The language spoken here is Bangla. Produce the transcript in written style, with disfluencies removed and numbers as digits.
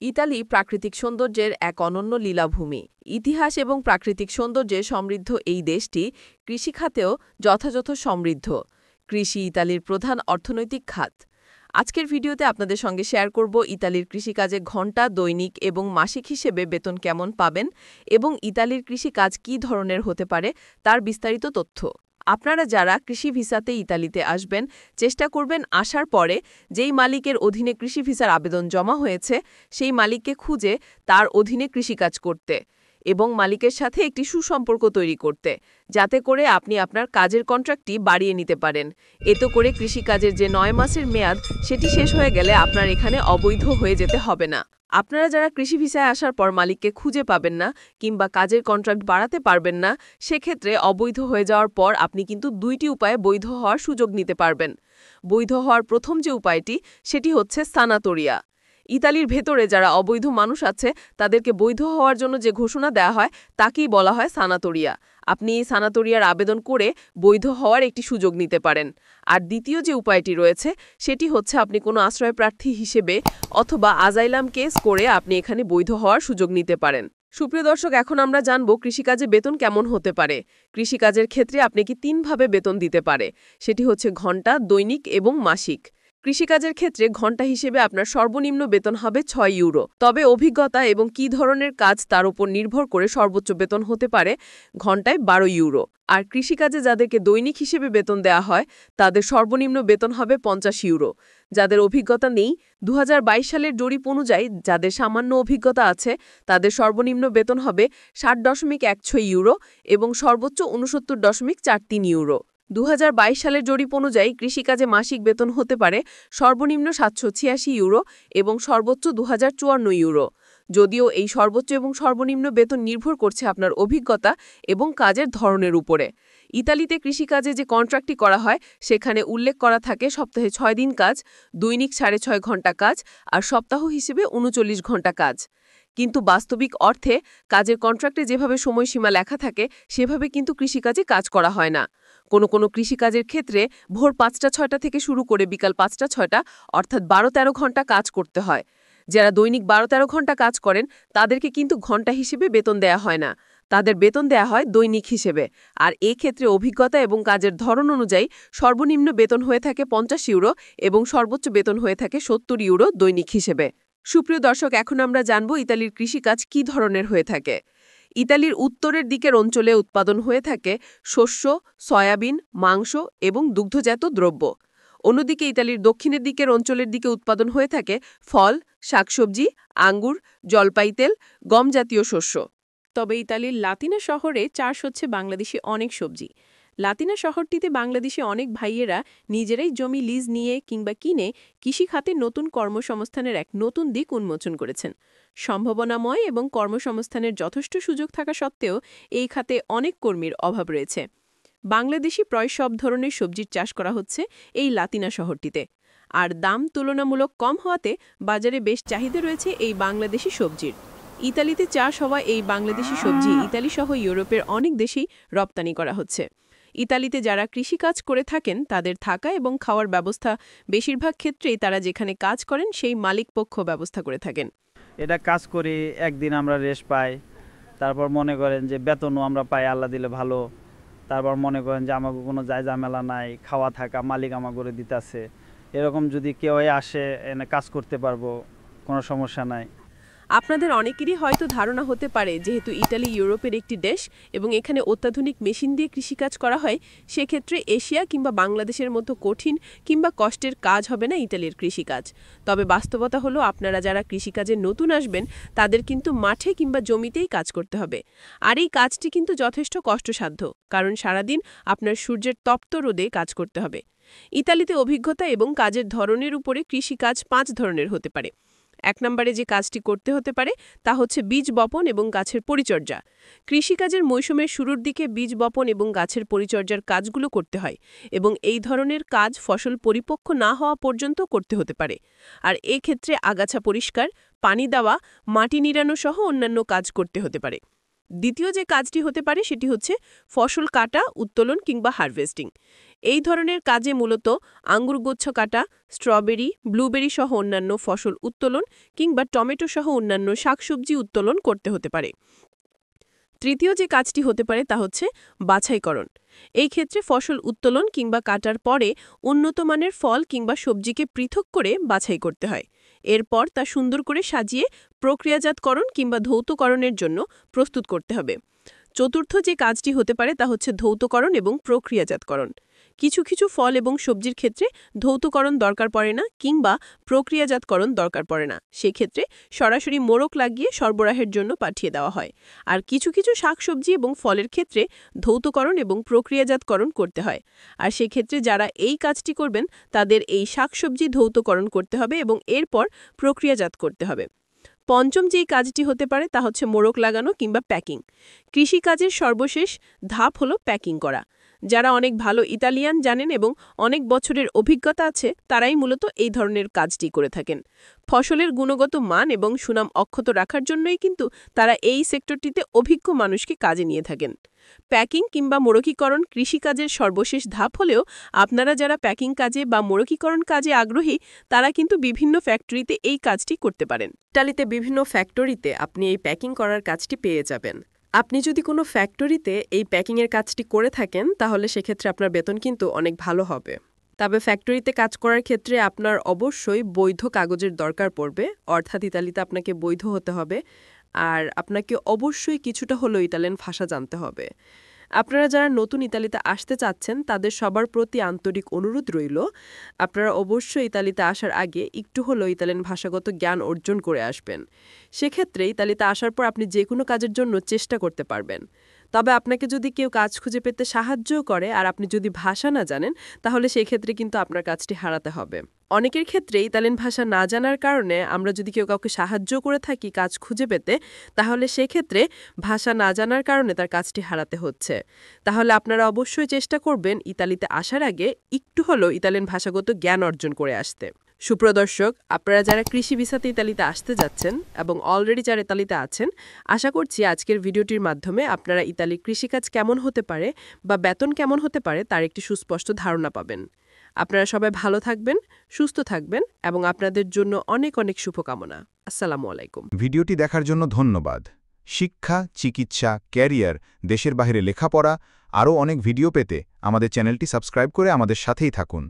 ইতালি প্রাকৃতিক সৌন্দর্যের এক অনন্য লীলাভূমি। ইতিহাস এবং প্রাকৃতিক সৌন্দর্যে সমৃদ্ধ এই দেশটি কৃষিখাতেও যথাযথ সমৃদ্ধ। কৃষি ইতালির প্রধান অর্থনৈতিক খাত। আজকের ভিডিওতে আপনাদের সঙ্গে শেয়ার করব ইতালির কৃষিকাজে ঘণ্টা, দৈনিক এবং মাসিক হিসেবে বেতন কেমন পাবেন এবং ইতালির কৃষিকাজ কী ধরনের হতে পারে তার বিস্তারিত তথ্য। আপনারা যারা কৃষি ভিসাতে ইতালিতে আসবেন, চেষ্টা করবেন আসার পরে যেই মালিকের অধীনে কৃষি ভিসার আবেদন জমা হয়েছে সেই মালিককে খুঁজে তার অধীনে কৃষিকাজ করতে এবং মালিকের সাথে একটি সুসম্পর্ক তৈরি করতে, যাতে করে আপনি আপনার কাজের কন্ট্রাক্টটি বাড়িয়ে নিতে পারেন। এতে করে কৃষিকাজের যে ৯ মাসের মেয়াদ সেটি শেষ হয়ে গেলে আপনার এখানে অবৈধ হয়ে যেতে হবে না। আপনারা যারা কৃষি ভিসায় আসার পর মালিককে খুঁজে পাবেন না কিংবা কাজের কন্ট্রাক্ট বাড়াতে পারবেন না, সেক্ষেত্রে অবৈধ হয়ে যাওয়ার পর আপনি কিন্তু ২টি উপায়ে বৈধ হওয়ার সুযোগ নিতে পারবেন। বৈধ হওয়ার প্রথম যে উপায়টি সেটি হচ্ছে সানাতোরিয়া। ইতালির ভেতরে যারা অবৈধ মানুষ আছে তাদেরকে বৈধ হওয়ার জন্য যে ঘোষণা দেওয়া হয় তাকেই বলা হয় সানাতোরিয়া। আপনি এই সানাতোরিয়ার আবেদন করে বৈধ হওয়ার একটি সুযোগ নিতে পারেন। আর দ্বিতীয় যে উপায়টি রয়েছে সেটি হচ্ছে আপনি কোনো আশ্রয়প্রার্থী হিসেবে অথবা আজাইলাম কেস করে আপনি এখানে বৈধ হওয়ার সুযোগ নিতে পারেন। সুপ্রিয় দর্শক, এখন আমরা জানব কৃষিকাজে বেতন কেমন হতে পারে। কৃষিকাজের ক্ষেত্রে আপনি কি ৩ভাবে বেতন দিতে পারে, সেটি হচ্ছে ঘণ্টা, দৈনিক এবং মাসিক। কৃষিকাজের ক্ষেত্রে ঘণ্টা হিসেবে আপনার সর্বনিম্ন বেতন হবে ৬ ইউরো। তবে অভিজ্ঞতা এবং কী ধরনের কাজ তার উপর নির্ভর করে সর্বোচ্চ বেতন হতে পারে ঘণ্টায় ১২ ইউরো। আর কৃষিকাজে যাদেরকে দৈনিক হিসেবে বেতন দেওয়া হয় তাদের সর্বনিম্ন বেতন হবে ৫০ ইউরো। যাদের অভিজ্ঞতা নেই, ২০২২ সালের জরিপ অনুযায়ী যাদের সামান্য অভিজ্ঞতা আছে তাদের সর্বনিম্ন বেতন হবে ৬০.১৬ ইউরো এবং সর্বোচ্চ ৬৯.৪৩ ইউরো। ২০২২ সালের জরিপ অনুযায়ী কৃষিকাজে মাসিক বেতন হতে পারে সর্বনিম্ন ৭৮৬ ইউরো এবং সর্বোচ্চ ২০৫৪ ইউরো। যদিও এই সর্বোচ্চ এবং সর্বনিম্ন বেতন নির্ভর করছে আপনার অভিজ্ঞতা এবং কাজের ধরনের উপরে। ইতালিতে কৃষিকাজে যে কন্ট্রাক্টটি করা হয় সেখানে উল্লেখ করা থাকে সপ্তাহে ৬ দিন কাজ, দৈনিক ৬.৫ ঘণ্টা কাজ আর সপ্তাহ হিসেবে ৩৯ ঘণ্টা কাজ। কিন্তু বাস্তবিক অর্থে কাজের কন্ট্রাক্টে যেভাবে সময়সীমা লেখা থাকে সেভাবে কিন্তু কৃষিকাজে কাজ করা হয় না। কোনো কৃষিকাজের ক্ষেত্রে ভোর ৫টা-৬টা থেকে শুরু করে বিকাল ৫টা-৬টা অর্থাৎ ১২-১৩ ঘণ্টা কাজ করতে হয়। যারা দৈনিক ১২-১৩ ঘণ্টা কাজ করেন তাদেরকে কিন্তু ঘণ্টা হিসেবে বেতন দেয়া হয় না, তাদের বেতন দেয়া হয় দৈনিক হিসেবে। আর ক্ষেত্রে অভিজ্ঞতা এবং কাজের ধরন অনুযায়ী সর্বনিম্ন বেতন হয়ে থাকে ৫০ ইউরো এবং সর্বোচ্চ বেতন হয়ে থাকে ৭০ ইউরো দৈনিক হিসেবে। সুপ্রিয় দর্শক, এখন আমরা জানব ইতালির কৃষিকাজ কী ধরনের হয়ে থাকে। ইতালির উত্তরের দিকের অঞ্চলে উৎপাদন হয়ে থাকে শস্য, সয়াবিন, মাংস এবং দুগ্ধজাত দ্রব্য। অন্যদিকে ইতালির দক্ষিণের দিকের অঞ্চলের দিকে উৎপাদন হয়ে থাকে ফল, শাকসবজি, আঙ্গুর, জলপাই তেল, গম জাতীয় শস্য। তবে ইতালির লাতিনা শহরে চাষ হচ্ছে বাংলাদেশি অনেক সবজি। লাতিনা শহরটিতে বাংলাদেশি অনেক ভাইয়েরা নিজেরাই জমি লিজ নিয়ে কিংবা কিনে কৃষিখাতে নতুন কর্মসংস্থানের এক নতুন দিক উন্মোচন করেছেন। সম্ভাবনাময় এবং কর্মসংস্থানের যথেষ্ট সুযোগ থাকা সত্ত্বেও এই খাতে অনেক কর্মীর অভাব রয়েছে। বাংলাদেশি প্রায় সব ধরনের সবজির চাষ করা হচ্ছে এই লাতিনা শহরটিতে, আর দাম তুলনামূলক কম হওয়াতে বাজারে বেশ চাহিদা রয়েছে এই বাংলাদেশি সবজির। ইতালিতে চাষ হওয়া এই বাংলাদেশি সবজি ইতালিসহ ইউরোপের অনেক দেশেই রপ্তানি করা হচ্ছে। ইতালিতে যারা কৃষিকাজ করে থাকেন তাদের থাকা এবং খাওয়ার ব্যবস্থা বেশিরভাগ ক্ষেত্রেই তারা যেখানে কাজ করেন সেই মালিকপক্ষ ব্যবস্থা করে থাকেন। এটা কাজ করি, একদিন আমরা রেস্ট পাই, তারপর মনে করেন যে বেতনও আমরা পাই আল্লাহ দিলে ভালো। তারপর মনে করেন যে আমাকে কোনো ঝামেলা নাই, খাওয়া থাকা মালিক আমাকে করে দিতেছে। এরকম যদি কেউ আসে এনে কাজ করতে পারবো, কোনো সমস্যা নাই। আপনাদের অনেকেরই হয়তো ধারণা হতে পারে যেহেতু ইতালি ইউরোপের একটি দেশ এবং এখানে অত্যাধুনিক মেশিন দিয়ে কৃষিকাজ করা হয়, সেক্ষেত্রে এশিয়া কিংবা বাংলাদেশের মতো কঠিন কিংবা কষ্টের কাজ হবে না ইতালির কৃষিকাজ। তবে বাস্তবতা হলো আপনারা যারা কৃষিকাজে নতুন আসবেন তাদের কিন্তু মাঠে কিংবা জমিতেই কাজ করতে হবে। আর এই কাজটি কিন্তু যথেষ্ট কষ্টসাধ্য, কারণ সারাদিন আপনার সূর্যের তপ্ত রোদে কাজ করতে হবে। ইতালিতে অভিজ্ঞতা এবং কাজের ধরনের উপরে কৃষিকাজ ৫ ধরনের হতে পারে। ১ নম্বরে যে কাজটি করতে হতে পারে তা হচ্ছে বীজ বপন এবং গাছের পরিচর্যা। কৃষিকাজের মৌসুমের শুরুর দিকে বীজ বপন এবং গাছের পরিচর্যার কাজগুলো করতে হয় এবং এই ধরনের কাজ ফসল পরিপক্ব না হওয়া পর্যন্ত করতে হতে পারে। আর ক্ষেত্রে আগাছা পরিষ্কার, পানি দেওয়া, মাটি নিড়ানো সহ অন্যান্য কাজ করতে হতে পারে। দ্বিতীয় যে কাজটি হতে পারে সেটি হচ্ছে ফসল কাটা, উত্তোলন কিংবা হারভেস্টিং। এই ধরনের কাজে মূলত আঙ্গুরগুচ্ছ কাটা, স্ট্রবেরি, ব্লুবেরি সহ অন্যান্য ফসল উত্তোলন কিংবা টমেটো সহ অন্যান্য শাকসবজি উত্তোলন করতে হতে পারে। তৃতীয় যে কাজটি হতে পারে তা হচ্ছে বাছাইকরণ। এই ক্ষেত্রে ফসল উত্তোলন কিংবা কাটার পরে উন্নত মানের ফল কিংবা সবজিকে পৃথক করে বাছাই করতে হয়। এরপর তা সুন্দর করে সাজিয়ে প্রক্রিয়াজাতকরণ কিংবা ধৌতকরণের জন্য প্রস্তুত করতে হবে। চতুর্থ যে কাজটি হতে পারে তা হচ্ছে ধৌতকরণ এবং প্রক্রিয়াজাতকরণ। কিছু কিছু ফল এবং সবজির ক্ষেত্রে ধৌতকরণ দরকার পড়ে না কিংবা প্রক্রিয়াজাতকরণ দরকার পড়ে না, সেক্ষেত্রে সরাসরি মোড়ক লাগিয়ে সরবরাহের জন্য পাঠিয়ে দেওয়া হয়। আর কিছু কিছু শাকসবজি এবং ফলের ক্ষেত্রে ধৌতকরণ এবং প্রক্রিয়াজাতকরণ করতে হয়, আর সেক্ষেত্রে যারা এই কাজটি করবেন তাদের এই শাকসবজি ধৌতকরণ করতে হবে এবং এরপর প্রক্রিয়াজাত করতে হবে। পঞ্চম যেই কাজটি হতে পারে তা হচ্ছে মোড়ক লাগানো কিংবা প্যাকিং। কৃষিকাজের সর্বশেষ ধাপ হলো প্যাকিং করা। যারা অনেক ভালো ইতালিয়ান জানেন এবং অনেক বছরের অভিজ্ঞতা আছে তারাই মূলত এই ধরনের কাজটি করে থাকেন। ফসলের গুণগত মান এবং সুনাম অক্ষত রাখার জন্যই কিন্তু তারা এই সেক্টরটিতে অভিজ্ঞ মানুষকে কাজে নিয়ে থাকেন। প্যাকিং কিংবা মোড়কীকরণ কৃষিকাজের সর্বশেষ ধাপ হলেও আপনারা যারা প্যাকিং কাজে বা মোড়কীকরণ কাজে আগ্রহী তারা কিন্তু বিভিন্ন ফ্যাক্টরিতে এই কাজটি করতে পারেন। ইটালিতে বিভিন্ন ফ্যাক্টরিতে আপনি এই প্যাকিং করার কাজটি পেয়ে যাবেন। আপনি যদি কোনো ফ্যাক্টরিতে এই প্যাকিংয়ের কাজটি করে থাকেন তাহলে সেক্ষেত্রে আপনার বেতন কিন্তু অনেক ভালো হবে। তবে ফ্যাক্টরিতে কাজ করার ক্ষেত্রে আপনার অবশ্যই বৈধ কাগজের দরকার পড়বে, অর্থাৎ ইতালিতে আপনাকে বৈধ হতে হবে, আর আপনাকে অবশ্যই কিছুটা হলেও ইতালিয়ান ভাষা জানতে হবে। আপনারা যারা নতুন ইতালিতে আসতে চাচ্ছেন তাদের সবার প্রতি আন্তরিক অনুরোধ রইল, আপনারা অবশ্যই ইতালিতে আসার আগে একটু হলেও ইতালিয়ান ভাষাগত জ্ঞান অর্জন করে আসবেন। সেক্ষেত্রে ইতালিতে আসার পর আপনি যে কোনো কাজের জন্য চেষ্টা করতে পারবেন। তবে আপনাকে যদি কেউ কাজ খুঁজে পেতে সাহায্যও করে আর আপনি যদি ভাষা না জানেন তাহলে সেই ক্ষেত্রে কিন্তু আপনার কাজটি হারাতে হবে। অনেকের ক্ষেত্রে ইতালিয়ান ভাষা না জানার কারণে আমরা যদি কেউ কাউকে সাহায্য করে থাকি কাজ খুঁজে পেতে, তাহলে সেক্ষেত্রে ভাষা না জানার কারণে তার কাজটি হারাতে হচ্ছে। তাহলে আপনারা অবশ্যই চেষ্টা করবেন ইতালিতে আসার আগে একটু হলেও ইতালিয়ান ভাষাগত জ্ঞান অর্জন করে আসতে। সুপ্রদর্শক, আপনারা যারা কৃষি ভিসাতে ইতালিতে আসতে যাচ্ছেন এবং অলরেডি যারা ইতালিতে আছেন, আশা করছি আজকের ভিডিওটির মাধ্যমে আপনারা ইতালির কৃষিকাজ কেমন হতে পারে বা বেতন কেমন হতে পারে তার একটি সুস্পষ্ট ধারণা পাবেন। আপনারা সবাই ভালো থাকবেন, সুস্থ থাকবেন এবং আপনাদের জন্য অনেক অনেক শুভকামনা। আসসালামু আলাইকুম। ভিডিওটি দেখার জন্য ধন্যবাদ। শিক্ষা, চিকিৎসা, ক্যারিয়ার, দেশের বাইরে লেখাপড়া আরও অনেক ভিডিও পেতে আমাদের চ্যানেলটি সাবস্ক্রাইব করে আমাদের সাথেই থাকুন।